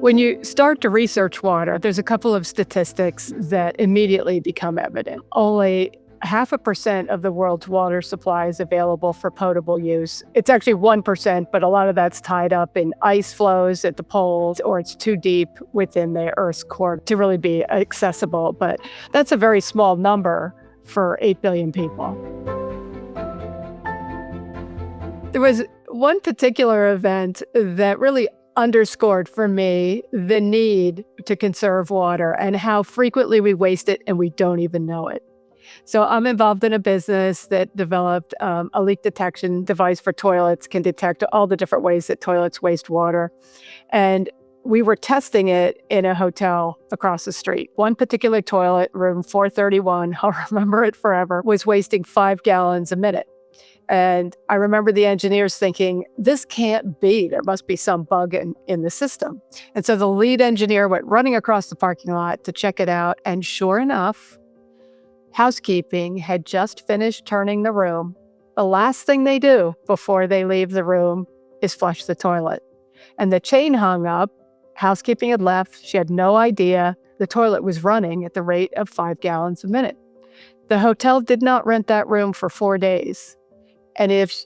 When you start to research water, there's a couple of statistics that immediately become evident. Only 0.5% of the world's water supply is available for potable use. It's actually 1%, but a lot of that's tied up in ice flows at the poles, or it's too deep within the Earth's core to really be accessible. But that's a very small number for 8 billion people. There was one particular event that really underscored for me the need to conserve water and how frequently we waste it and we don't even know it. So I'm involved in a business that developed a leak detection device for toilets, can detect all the different ways that toilets waste water. And we were testing it in a hotel across the street. One particular toilet, room 431, I'll remember it forever, was wasting 5 gallons a minute. And I remember the engineers thinking, this can't be. There must be some bug in the system. And so the lead engineer went running across the parking lot to check it out. And sure enough, housekeeping had just finished turning the room. The last thing they do before they leave the room is flush the toilet. And the chain hung up. Housekeeping had left. She had no idea the toilet was running at the rate of 5 gallons a minute. The hotel did not rent that room for 4 days. And if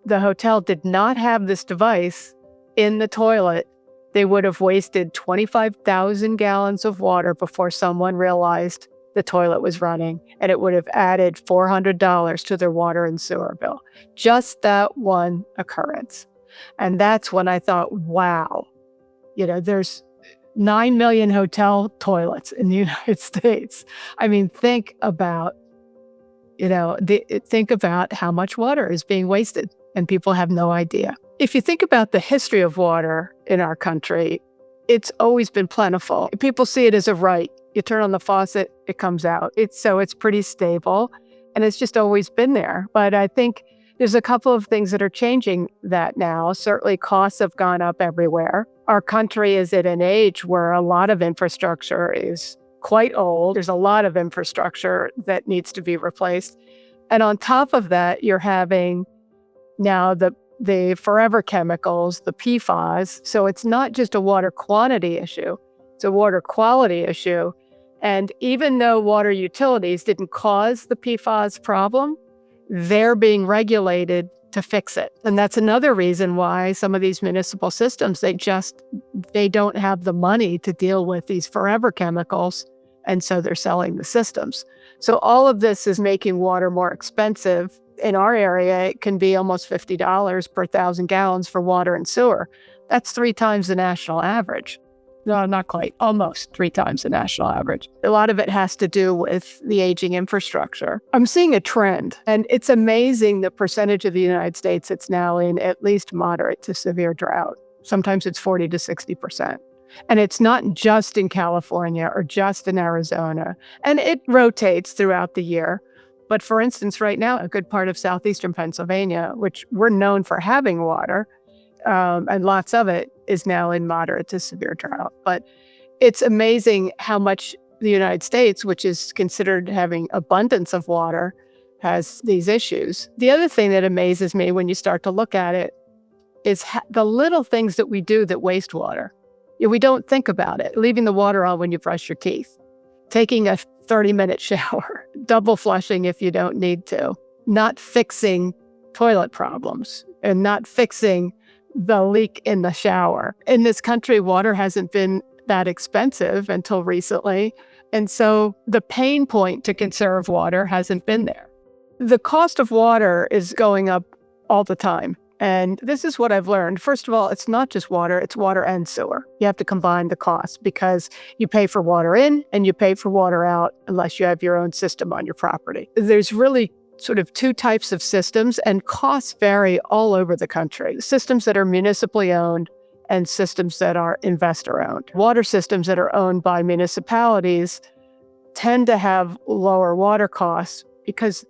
the hotel did not have this device in the toilet, they would have wasted 25,000 gallons of water before someone realized the toilet was running, and it would have added $400 to their water and sewer bill. Just that one occurrence. And that's when I thought, wow, there's 9 million hotel toilets in the United States. I mean, think about how much water is being wasted, and people have no idea. If you think about the history of water in our country, it's always been plentiful. People see it as a right. You turn on the faucet, it comes out. It's pretty stable, and it's just always been there. But I think there's a couple of things that are changing that now. Certainly costs have gone up everywhere. Our country is at an age where a lot of infrastructure is quite old. There's a lot of infrastructure that needs to be replaced. And on top of that, you're having now the forever chemicals, the PFAS. So it's not just a water quantity issue, it's a water quality issue. And even though water utilities didn't cause the PFAS problem, they're being regulated to fix it. And that's another reason why some of these municipal systems, they don't have the money to deal with these forever chemicals. And so they're selling the systems. So all of this is making water more expensive. In our area, it can be almost $50 per 1,000 gallons for water and sewer. That's 3 times the national average. No, not quite. Almost 3 times the national average. A lot of it has to do with the aging infrastructure. I'm seeing a trend, and it's amazing the percentage of the United States that's now in at least moderate to severe drought. Sometimes it's 40 to 60%. And it's not just in California or just in Arizona. And it rotates throughout the year. But for instance, right now, a good part of southeastern Pennsylvania, which we're known for having water, and lots of it, is now in moderate to severe drought. But it's amazing how much the United States, which is considered having abundance of water, has these issues. The other thing that amazes me when you start to look at it is the little things that we do that waste water. We don't think about it. Leaving the water on when you brush your teeth, taking a 30-minute shower, double flushing if you don't need to, not fixing toilet problems, and not fixing the leak in the shower. In this country, water hasn't been that expensive until recently. And so the pain point to conserve water hasn't been there. The cost of water is going up all the time. And this is what I've learned. First of all, it's not just water, it's water and sewer. You have to combine the costs because you pay for water in and you pay for water out unless you have your own system on your property. There's really sort of 2 types of systems, and costs vary all over the country. Systems that are municipally owned and systems that are investor owned. Water systems that are owned by municipalities tend to have lower water costs because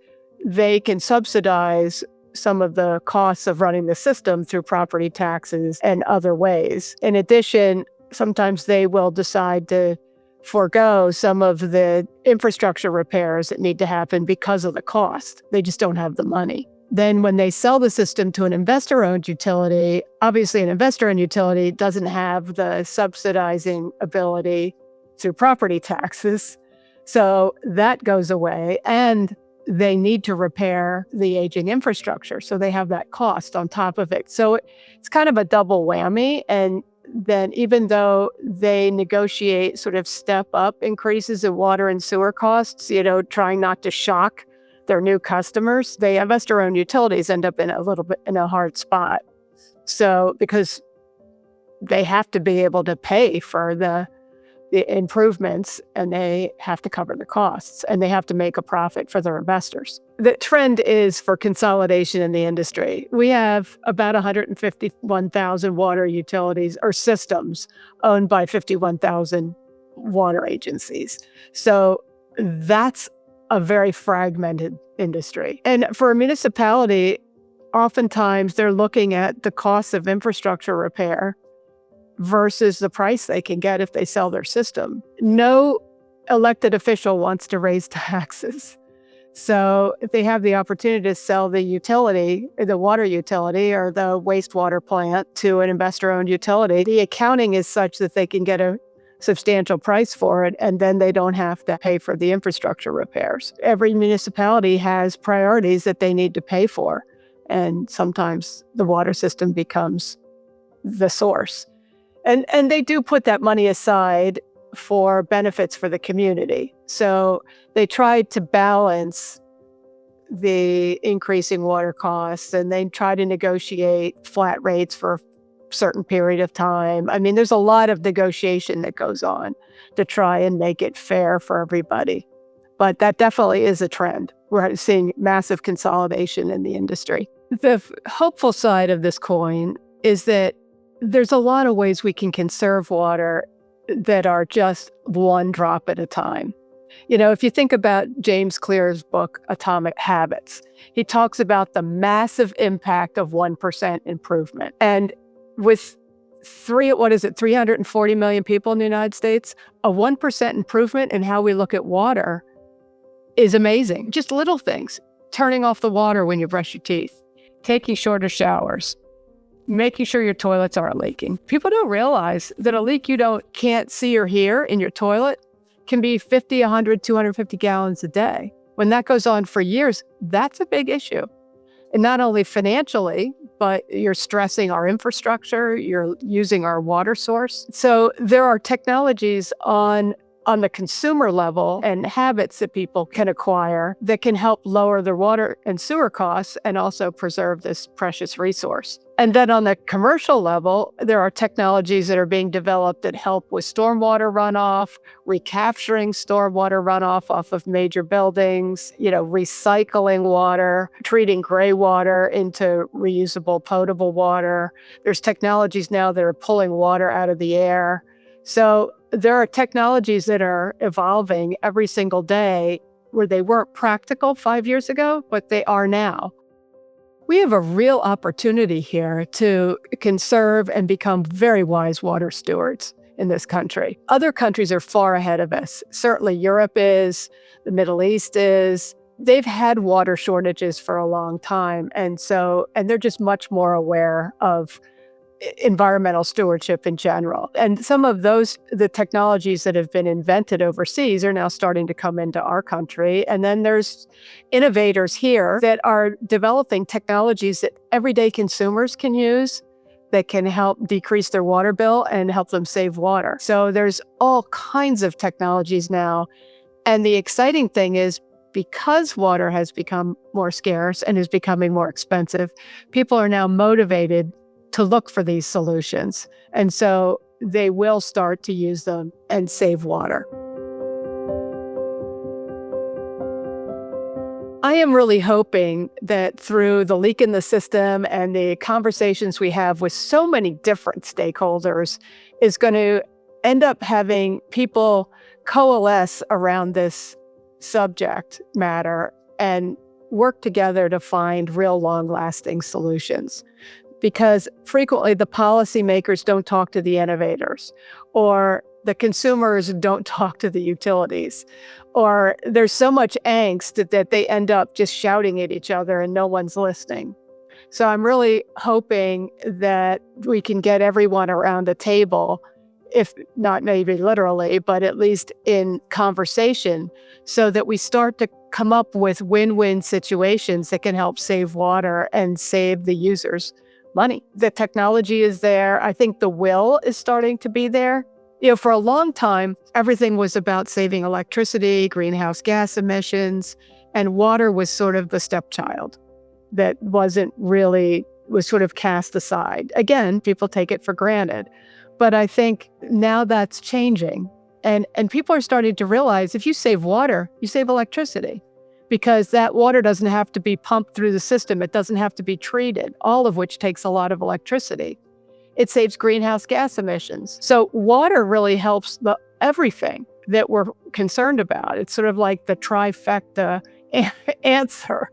they can subsidize some of the costs of running the system through property taxes and other ways. In addition, sometimes they will decide to forego some of the infrastructure repairs that need to happen because of the cost. They just don't have the money. Then when they sell the system to an investor-owned utility, obviously an investor-owned utility doesn't have the subsidizing ability through property taxes. So that goes away, and they need to repair the aging infrastructure. So they have that cost on top of it. So it's kind of a double whammy. And then even though they negotiate sort of step up increases in water and sewer costs, trying not to shock their new customers, the investor-owned utilities end up in a little bit in a hard spot. So because they have to be able to pay for the improvements, and they have to cover the costs, and they have to make a profit for their investors. The trend is for consolidation in the industry. We have about 151,000 water utilities or systems owned by 51,000 water agencies. So that's a very fragmented industry. And for a municipality, oftentimes they're looking at the cost of infrastructure repair versus the price they can get if they sell their system. No elected official wants to raise taxes. So if they have the opportunity to sell the utility, the water utility or the wastewater plant to an investor-owned utility, the accounting is such that they can get a substantial price for it, and then they don't have to pay for the infrastructure repairs. Every municipality has priorities that they need to pay for, and sometimes the water system becomes the source. And they do put that money aside for benefits for the community. So they tried to balance the increasing water costs, and they try to negotiate flat rates for a certain period of time. I mean, there's a lot of negotiation that goes on to try and make it fair for everybody. But that definitely is a trend. We're seeing massive consolidation in the industry. The hopeful side of this coin is that there's a lot of ways we can conserve water that are just one drop at a time. If you think about James Clear's book, Atomic Habits, he talks about the massive impact of 1% improvement. And with 340 million people in the United States, a 1% improvement in how we look at water is amazing. Just little things, turning off the water when you brush your teeth, taking shorter showers, making sure your toilets aren't leaking. People don't realize that a leak you can't see or hear in your toilet can be 50, 100, 250 gallons a day. When that goes on for years, that's a big issue. And not only financially, but you're stressing our infrastructure, you're using our water source. So there are technologies on the consumer level and habits that people can acquire that can help lower their water and sewer costs and also preserve this precious resource. And then on the commercial level, there are technologies that are being developed that help with stormwater runoff, recapturing stormwater runoff off of major buildings, recycling water, treating gray water into reusable potable water. There's technologies now that are pulling water out of the air. So there are technologies that are evolving every single day where they weren't practical 5 years ago, but they are now. We have a real opportunity here to conserve and become very wise water stewards in this country. Other countries are far ahead of us. Certainly Europe is, the Middle East is. They've had water shortages for a long time. And they're just much more aware of environmental stewardship in general. And some of the technologies that have been invented overseas are now starting to come into our country. And then there's innovators here that are developing technologies that everyday consumers can use that can help decrease their water bill and help them save water. So there's all kinds of technologies now. And the exciting thing is, because water has become more scarce and is becoming more expensive, people are now motivated to look for these solutions. And so they will start to use them and save water. I am really hoping that through the leak in the system and the conversations we have with so many different stakeholders is going to end up having people coalesce around this subject matter and work together to find real long-lasting solutions. Because frequently the policymakers don't talk to the innovators, or the consumers don't talk to the utilities, or there's so much angst that they end up just shouting at each other and no one's listening. So I'm really hoping that we can get everyone around the table, if not maybe literally, but at least in conversation, so that we start to come up with win-win situations that can help save water and save the users money. The technology is there. I think the will is starting to be there. For a long time, everything was about saving electricity, greenhouse gas emissions, and water was sort of the stepchild that was sort of cast aside. Again, people take it for granted. But I think now that's changing. And people are starting to realize if you save water, you save electricity, because that water doesn't have to be pumped through the system. It doesn't have to be treated, all of which takes a lot of electricity. It saves greenhouse gas emissions. So water really helps everything that we're concerned about. It's sort of like the trifecta answer.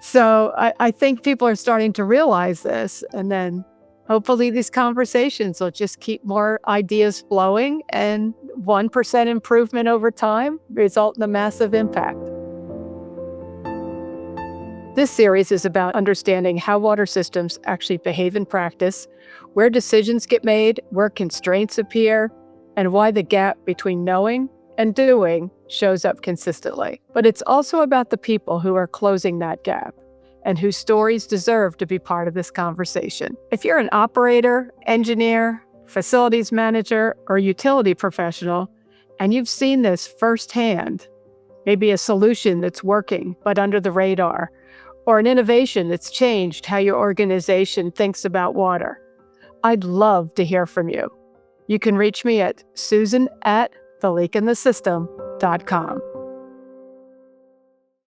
So I think people are starting to realize this, and then hopefully these conversations will just keep more ideas flowing, and 1% improvement over time result in a massive impact. This series is about understanding how water systems actually behave in practice, where decisions get made, where constraints appear, and why the gap between knowing and doing shows up consistently. But it's also about the people who are closing that gap and whose stories deserve to be part of this conversation. If you're an operator, engineer, facilities manager, or utility professional, and you've seen this firsthand, maybe a solution that's working but under the radar, or an innovation that's changed how your organization thinks about water, I'd love to hear from you. You can reach me at susan@theleakinthesystem.com.